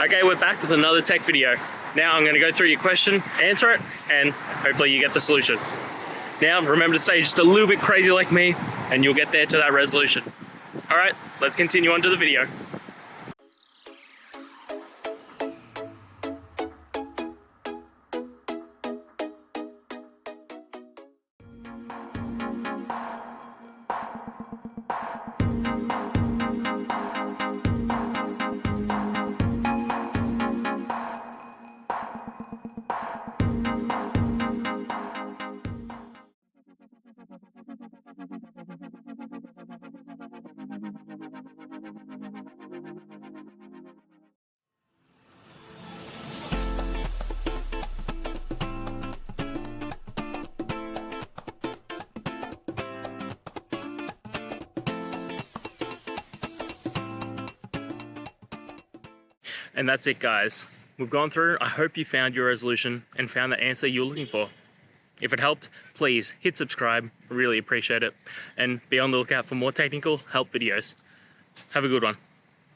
Okay, we're back with another tech video. Now I'm going to go through your question, answer it, and hopefully you get the solution. Now remember to stay just a little bit crazy like me, and you'll get there to that resolution. Alright, let's continue on to the video. And that's it, guys. We've gone through. I hope you found your resolution and found the answer you're looking for. If it helped, please hit subscribe. I really appreciate it. And be on the lookout for more technical help videos. Have a good one.